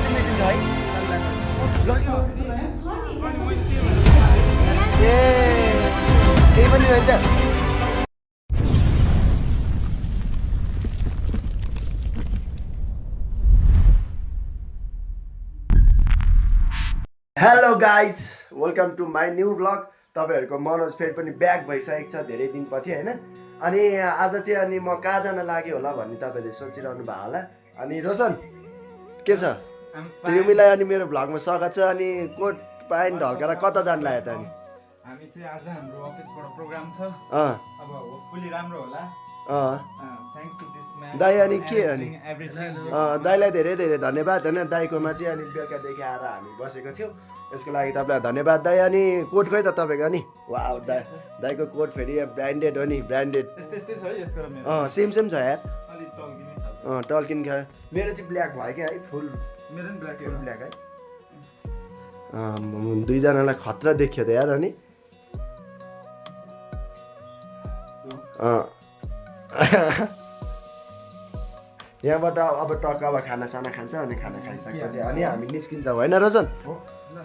Washing machine छ है ए त्यही पनि रहन्छ hello guys welcome to my new vlog तपाईहरुको मनोज फेरि पनि ब्याक भइसकेको छ धेरै दिनपछि हैन अनि आज चाहिँ अनि म कहाँ जान लाग्यो होला भन्ने तपाईले सोचिरहनु भयो होला अनि रोशन के छ तिमीलाई अनि मेरो भ्लगमा स्वागत छ अनि कोट प्यान्ट ढल्केर कता जान लाग्यो त अनि हामी चाहिँ आज हाम्रो अफिसबाट प्रोग्राम छ अब होपफुली राम्रो होला थ्यांक्स टु दिस म्यान दाइ अनि के अनि दाइलाई धेरै धेरै धन्यवाद हैन दाइकोमा चाहिँ अनि बेलुकादेखि आएर हामी बसेको थियौँ यसको लागि तपाईँलाई धन्यवाद दाइ अनि कोट खोइ त तपाईँको नि वाउ दाइको कोट फेरि ब्रान्डेड हो नि ब्रान्डेड त्यस्तै छ है यसको र मेरो सेम छ यार अलि टल्किने खालको टल्किन खा मेरो चाहिँ ब्ल्याक भयो क्या है फुल मेरो पनि ब्ल्याक ब्ल्याक है दुईजनालाई खतरा देखियो त यार अनि यहाँबाट अब टक्क अब खानासाना खान्छ अनि खाना खाइसकेपछि अनि हामी निस्किन्छौँ होइन रोशन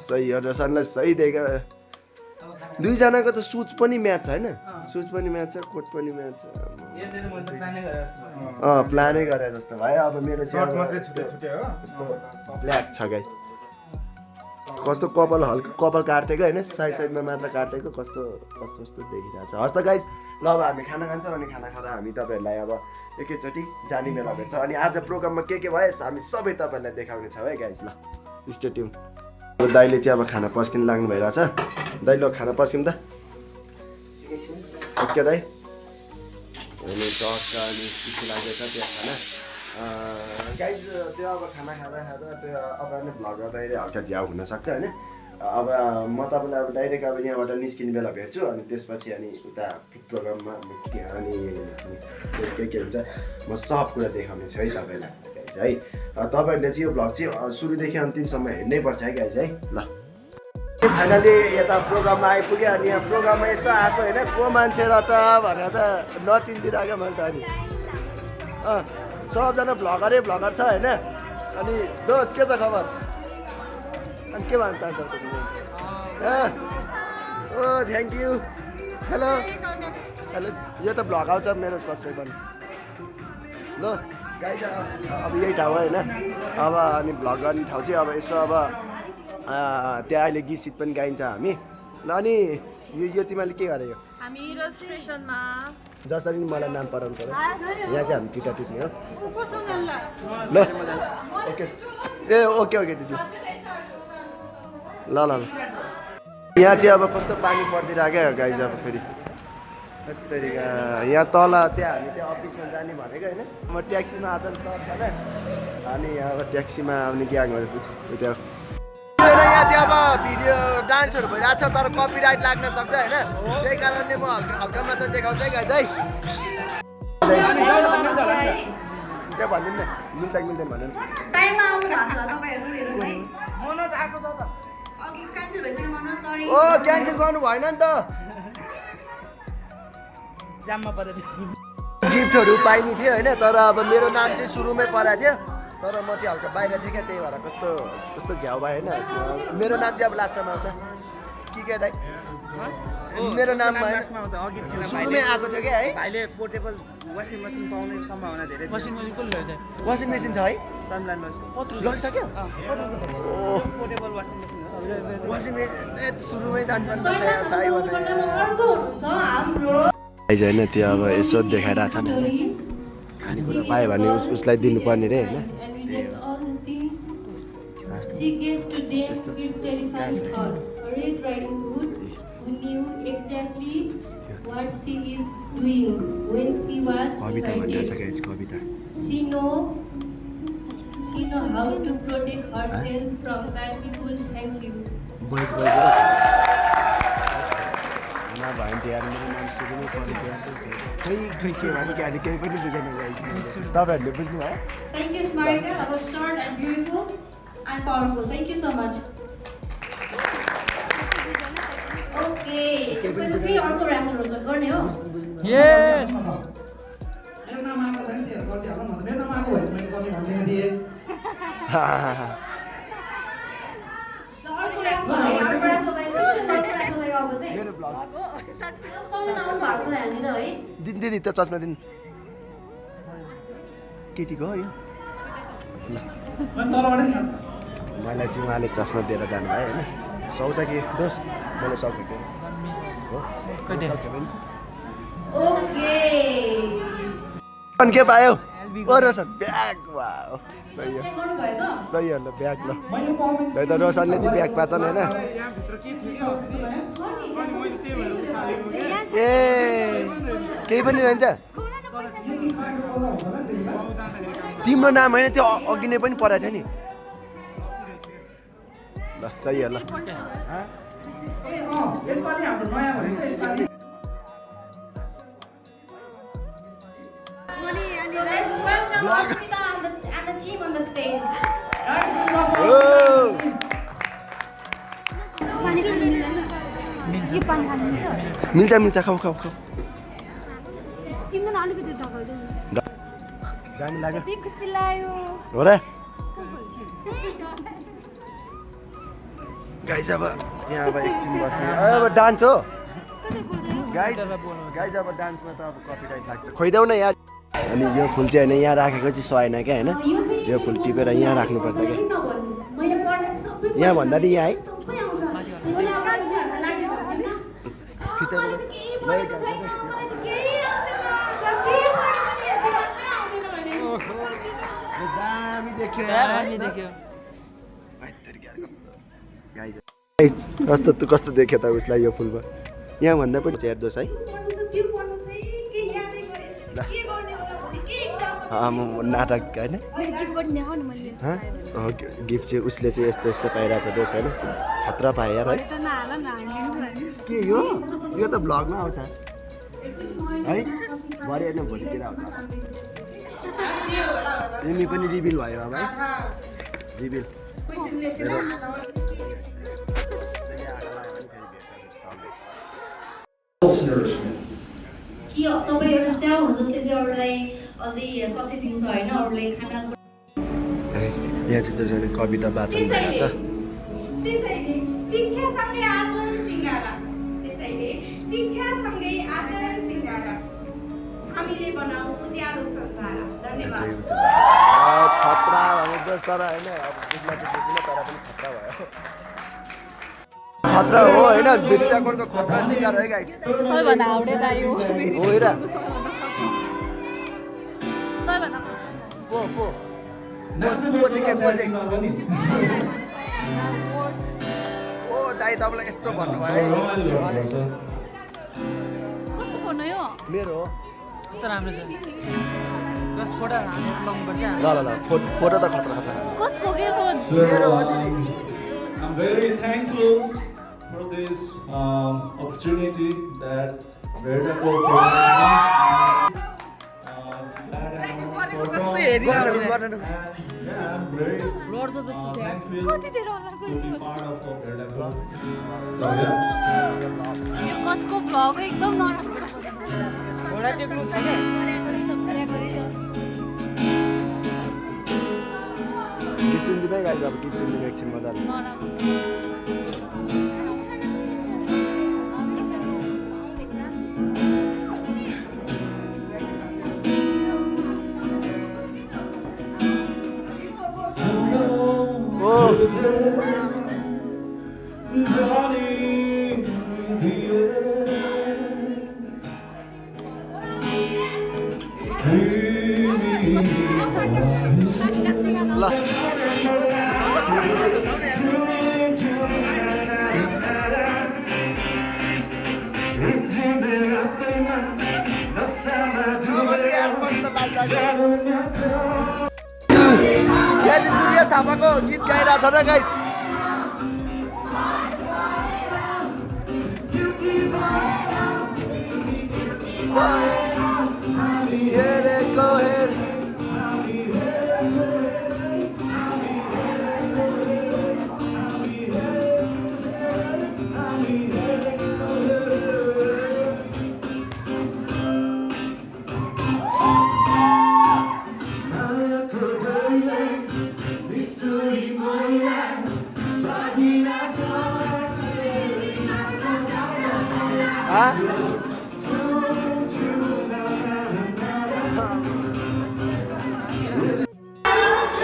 सही हो रोशनलाई सही देखेर दुईजनाको त सुज पनि म्याच छ होइन सुज पनि म्याच छ कोट पनि म्याच छ प्लानै गरे जस्तो भयो अब मेरो सर्ट मात्रै छुटे हो ब्ल्याक छ गाई कस्तो कपाल हल्का कपाल काटेको होइन साइडमा मात्र काटेको कस्तो देखिरहेको छ हस् त गाइज ल अब हामी खाना खान्छौँ अनि खाना खाँदा हामी तपाईँहरूलाई अब एकैचोटि जाने बेला भेट्छ अनि आज प्रोग्राममा के भयो हामी सबै तपाईँहरूलाई देखाउने छौँ है गाइज ल स्टे ट्युन अब दाइले चाहिँ अब खाना पस्किन लाग्नु भइरहेछ दाइ ल खाना पस्किउँ त ओके दाइ अनि टक्क अनि खुसी लागेको छ त्यो खाना गाइज त्यो अब खाना खाँदा त्यो अब नै भ्लग गर्दाखेरि हल्का झ्याउ हुनसक्छ होइन अब म तपाईँलाई अब डाइरेक्ट अब यहाँबाट निस्किने बेला भेट्छु अनि त्यसपछि अनि उता प्रोग्राममा अनि के हुन्छ म सब कुरा देखाउने छु है तपाईँलाई गाइज है तपाईँहरूले चाहिँ यो भ्लग चाहिँ सुरुदेखि अन्तिमसम्म हेर्नै पर्छ है गाइज है ल फाइनली यता प्रोग्राममा आइपुग्यो अनि यहाँ प्रोग्राममा यसो आएको होइन को मान्छे रहेछ भनेर त नचिन्दिरहेको मैले त अनि सबजना भ्लगर छ होइन अनि दोष के छ खबर अनि के भन्छ ओ थ्याङ्क यू हेलो यो त भ्लग आउँछ मेरो सब्सक्राइबर ल गाइज अब यही ठाउँ होइन अब अनि भ्लग गर्ने ठाउँ चाहिँ अब यसो अब त्यहाँ अहिले गीत सित पनि गाइन्छ हामी ल अनि यो तिमीले के गरे यो हामी रेजिस्ट्रेसनमा जसरी मलाई नाम पराउनु पर्यो यहाँ चाहिँ हामी चिटा टिप्ने हो ल ओके ए ओके दिदी ल यहाँ चाहिँ अब कस्तो पानी परिदिरहेको गाइज अब फेरि यहाँ तल त्यहाँ हामी त्यो अफिसमा जाने भनेको होइन म ट्याक्सीमा आज सक्दैन अनि अब ट्याक्सीमा आउने ग्याङहरू त्यो यहाँ चाहिँ अब भिडियो डान्सहरू भइरहेको छ तर कपिराइट लाग्न सक्छ होइन त्यही कारणले म हल्का मात्र देखाउँछु है गाइज है त्यो भनिदिनु न मिल्छ कि मिल्दैन भन्नु टाइममा आउनु भएको छ तपाईहरु हेर्नुलाई मनोज आएको छ त अघि क्यान्सल भइसक्यो मनोज सरी ओ क्यान्सल गर्नु भएन नि त जाममा परेछ गिफ्टहरू पाइने थियो होइन तर अब मेरो नाम चाहिँ सुरुमै परेको थियो तर म चाहिँ हल्का बाहिर थिएँ क्या त्यही भएर कस्तो झ्याउ भयो होइन मेरो नाम चाहिँ अब लास्टमा आउँछ के दाइ मेरो नाममा सुरुमै आएको थियो क्या है भाइले पोर्टेबल वासिङ मेसिन पाउने सम्भावना धेरै वासिङ मेसिन कसले ल्याउँछ वासिङ मेसिन छ है टाइमलाइनमा लगिसक्यो पोर्टेबल वासिङ मेसिन हो वासिङ मेसिन सुरुमै जानुपर्छ होइन त्यो अब यसो देखाइरहेको छ नि खानेकुरा पायो भने उसलाई दिनुपर्ने रे होइन She gets to them, it's terrifying her. A Red Riding Hood who knew exactly what she is doing when she was Kavita Kavita She know how to protect herself from bad people. Thank you. नभए त्यहाँ मेरो नाम सुरुमै परेको खै के भने कि अहिले केही पनि बुझेन तपाईँहरूले बुझ्नुभयो Thank you, Smarika. That was short and beautiful and powerful. Thank you so much. Okay. यसमा चाहिँ फेरि अर्को ऱ्यापर हुन्छ गर्ने हो यस मेरो नाम आएको छैन त्यो गर्दै हाल्नु भन्दा मेरो नाम आएको भएछ मैले गर्ने भन्दैन दिएँ सबैजना आउनु भएको छ यहाँनिर है दिन दिदी त्यो चस्मा दिन केटीको हो यो मलाई चाहिँ उहाँले चस्मा दिएर जानुभयो होइन सक्छ कि दोस् मैले सकेको हो ओके अनि के पायो ओ रोशन ब्याग वाओ सही हो चेक गर्नुभयो त सही हो ल ब्याग ल है त रोशनले चाहिँ ब्याग पाछन् होइन ए केही पनि रहन्छ तिम्रो नाम होइन त्यो अघि नै पनि पढाएको थियो नि ल सही हो ल So let's welcome Asmita and the team on the stage. यो पानी खानुहुन्छ मिल्छ मिल्छ खाऊ खाऊ खाऊ तिम्रो अलिकति ढकाल्दै दामी लाग्यो कति खुसी लाग्यो हो र गाइज अब यहाँ अब एकछिन बस्ने अब डान्स हो गाइज गाइज अब डान्समा त अब कपिराइट लाग्छ खोइदेऊ न यार अनि यो फुल चाहिँ होइन यहाँ राखेको चाहिँ सएन क्या होइन यो फुल टिपेर यहाँ राख्नुपर्छ क्या यहाँ भन्दा नि यहाँ है दामी देख्यो कस्तो कस्तो देख्यो त उसलाई यो फुलमा यहाँ भन्दा पनि हेर्दोस् है म नाटक होइन गिफ्ट चाहिँ उसले चाहिँ यस्तो यस्तो पाइरहेको छ दोष होइन खतरा पाए यार है के यो त भ्लगमा आउँछ है भरे होइन भोलितिर आउँछ तिमी पनि रिभिल भयो अब है रिभिल कि तपाईँ एउटा स्याउ हुन्छ जसले चाहिँ अरूलाई अझै शक्ति दिन्छ होइन अरूलाई खाना यहाँ चाहिँ दुईजना कविता वाचन भइरहेछ त्यसैले शिक्षासँगै आचरण सिंगारा त्यसैले शिक्षासँगै आचरण सिंगारा हामीले बनाऊ उज्यालो संसार धन्यवाद खतरा भने जस्तो तर होइन अब उसलाई चाहिँ बुझिन तर पनि खतरा भयो खतरा हो होइन भित्रकोटको खतरा सिकार है गाइस सबैभन्दा हाउडे दाइ हो हेर सबैभन्दा पो चाहिँ के ओ दाइ तपाईँलाई यस्तो भन्नुभयो है कसको फोन हो यो मेरो हो कस्तो राम्रो छ जस्ट फोटो लगाउनुपर्छ ल ल ल फोटो त खतरा खतरा कसको के phone I'm very thankful for this opportunity that Vertical provided me. Yeah, I'm very thankful to be part of Vertical. So yeah. यो कसको भ्लग एकदम नराम्रो घोडा टेक्नु छैन किसिम दिँदै गाइज अब किसिम दिने एकछिन मजाले थापाको गीत गाइरहेछ र गाइस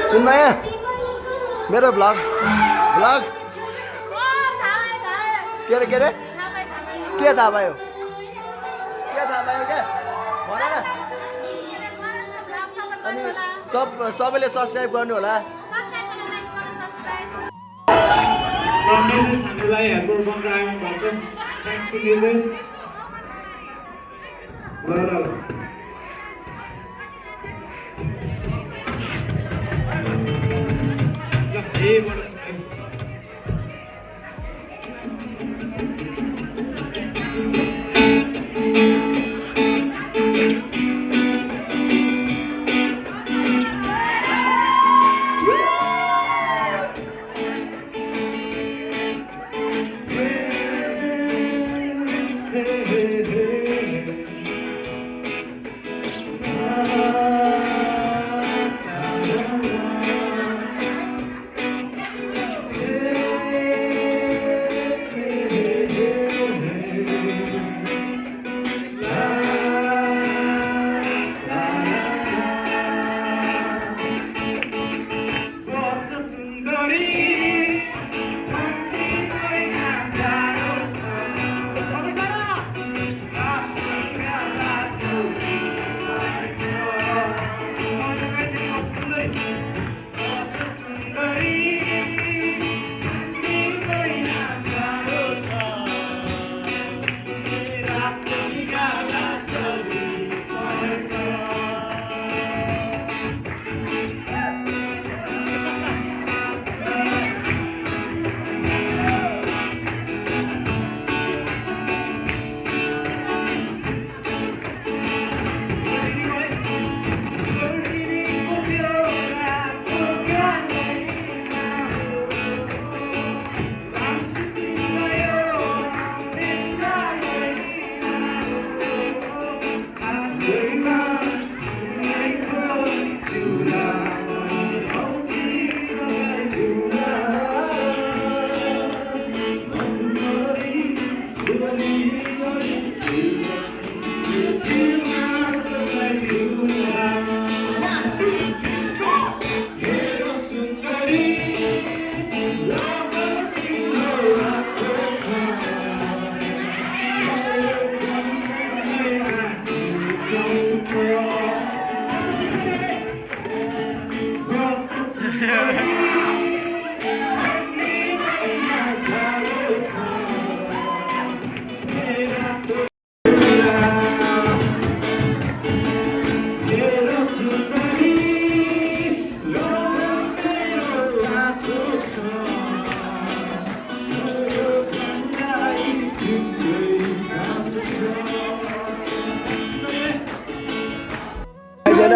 सुनमाया मेरो भ्लग के अरे के थाहा भयो क्या भन न अनि सबैले सब्सक्राइब गर्नु होला हामीलाई हेल्पर बनेर आउनु भएको छ थ्याङ्क्स टु निर्देश ल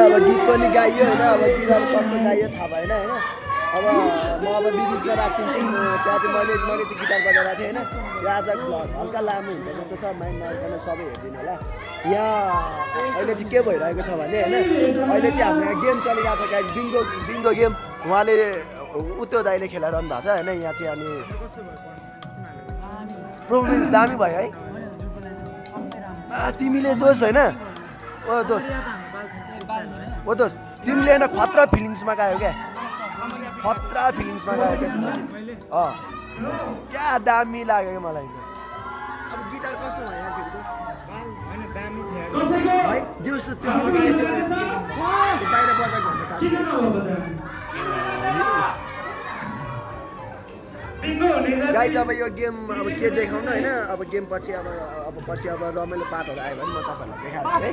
अब गीत पनि गाइयो होइन अब गीत अब कस्तो गाइयो थाहा भएन होइन अब म अब बिचमा राखिदिन्छु त्यहाँ चाहिँ मैले चाहिँ गिटार बजाएको थिएँ होइन यहाँ आज हल्का लामो हुन्छ जस्तो छ माइन्ड नगर्न सबै हेरिदिनु होला यहाँ अहिले चाहिँ के भइरहेको छ भने होइन अहिले चाहिँ हाम्रो यहाँ गेम चलिरहेको छ गाइस बिङ्गो गेम उहाँले उत्यो दाइले खेलाइरहनु भएको छ होइन यहाँ चाहिँ अनि प्रोब्लम दामी भयो है तिमीले दोष होइन ओ दोस्त तिमीले होइन खतरा फिलिङ्समा गायो क्या खतरा फिलिङ्समा गायो क्या क्या दामी लाग्यो क्या मलाई अब गिटार कस्तो भयो यहाँ है जिउस त्यो बाहिर बजाएको गाइस अब यो गेम अब के देखाउनु होइन अब गेम पछि अब पछि अब रमाइलो पार्टहरू आयो भने म तपाईँहरूलाई देखाएको छु है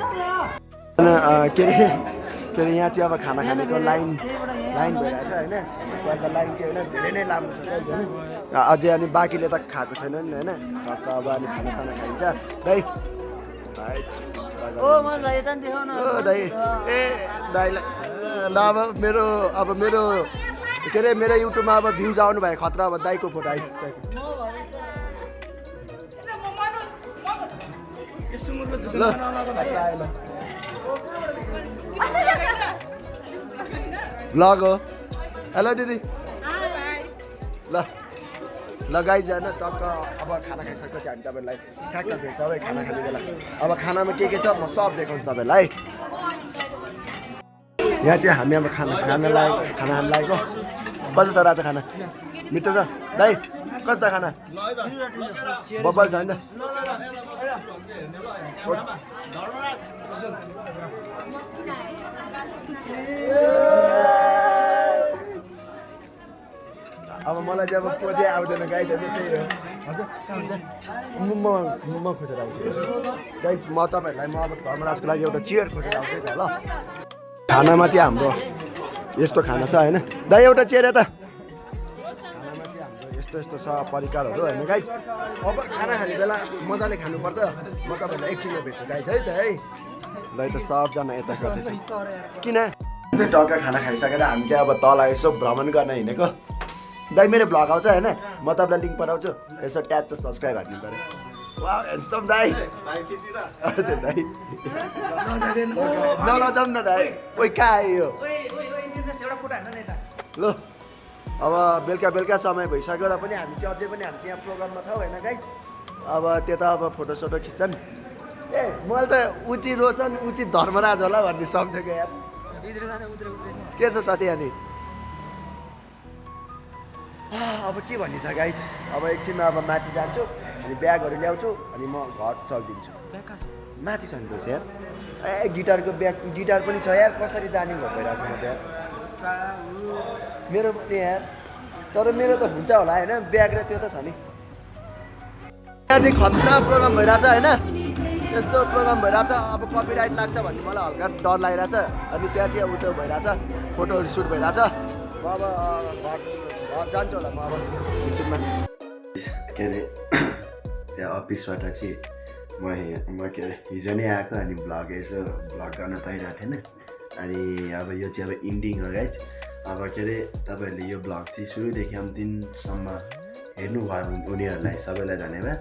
के अरे यहाँ चाहिँ अब खाना खानेको लाइन भइरहेको छ होइन त्यहाँको लाइन चाहिँ होइन धेरै नै लामो छ होइन अझै अनि बाँकीले त खाएको छैन नि होइन अब अनि खानासाना खाइन्छ दाइ दाइ ए दाइलाई ल अब मेरो के अरे मेरो युट्युबमा अब भ्युज आउनु भयो खतरा अब दाइको फोटो आइसक्यो ल भ्लग हो हेलो दिदी ल गाइज होइन टक्क अब खाना खाइसकेपछि हामी तपाईँलाई ठ्याक्क भेट्छ है खाना खाने बेला अब खानामा के छ म सब देखाउँछु तपाईँलाई यहाँ चाहिँ हामी अब खाना खान लागेको कस्तो छ राजा खाना मिठो छ दाइ कस्तो खाना बब्बल छ नि अब मलाई चाहिँ अब पोते आउँदैन गाई त त्यही हो हजुर म खोजेर आउँछु गाई म तपाईँहरूलाई म अब धर्मराजको लागि एउटा चेयर खोजेर आउँछु त ल खानामा चाहिँ हाम्रो यस्तो खाना छ होइन दाइ एउटा चेयर यता खानामा चाहिँ हाम्रो यस्तो यस्तो छ परिकारहरू होइन गाई अब खाना खाने बेला मजाले खानुपर्छ म तपाईँहरूलाई एकछिनमा भेट्छु गाई है त है ल त सबजना यता गर्दैछ किन टक्क खाना खाइसकेर हामी चाहिँ अब तल यसो भ्रमण गर्न हिँडेको दाइ मेरो भ्लग आउँछ होइन म तपाईँलाई लिङ्क पठाउँछु यसो ट्याच चाहिँ सब्सक्राइब हाल्नु पऱ्यो वा हेन्डसम दाइ हजुर दाइ नलजाउँ न दाइ ओइ कहाँ आयो ल अब बेलुका समय भइसक्यो र पनि हामी चाहिँ अझै पनि हामी चाहिँ यहाँ प्रोग्राममा छौँ होइन गाई अब त्यता अब फोटोसोटो खिच्छन् ए मैले त उची रोशन उची धर्मराज होला भन्ने सम्झेको यार के छ साथी अनि अब के भन्ने त गाइस अब एकछिनमा अब माथि जान्छु अनि ब्यागहरू ल्याउँछु अनि म घर चलिदिन्छु माथि छ नि त यार ए गिटारको ब्याग गिटार पनि छ यार कसरी जाने भइरहेको छ म त यार मेरो पनि यार तर मेरो त हुन्छ होला होइन ब्याग र त्यो त छ नि यहाँ चाहिँ खतरा प्रोग्राम भइरहेछ होइन यस्तो प्रोग्राम भइरहेछ अब कपिराइट लाग्छ भन्ने मलाई हल्का डर लागिरहेछ अनि त्यहाँ चाहिँ उतो भइरहेछ फोटोहरू सुट भइरहेछ म अब घर जान्छु होला म अब एकछिनमा के अरे त्यहाँ अफिसबाट चाहिँ म के अरे हिजो नै आएको अनि यसो भ्लग गर्न पाइरहेको थिएन अनि अब यो चाहिँ अब इन्डिङ हो गाइज अब के अरे तपाईँहरूले यो भ्लग चाहिँ सुरुदेखि अन्तिमसम्म हेर्नुभयो उनीहरूलाई सबैलाई धन्यवाद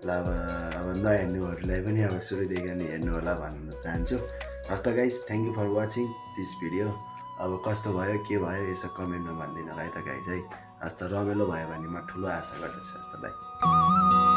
ल अब नहेर्नुहरूलाई पनि अब सुरुदेखि अनि हेर्नु होला भन्न चाहन्छु हस् त guys thank you for watching this video अब कस्तो भयो के भयो यसो कमेन्टमा भनिदिनु होला है त गाइज है हस् त रमाइलो भयो भने म ठुलो आशा गर्दछु हस् त बाई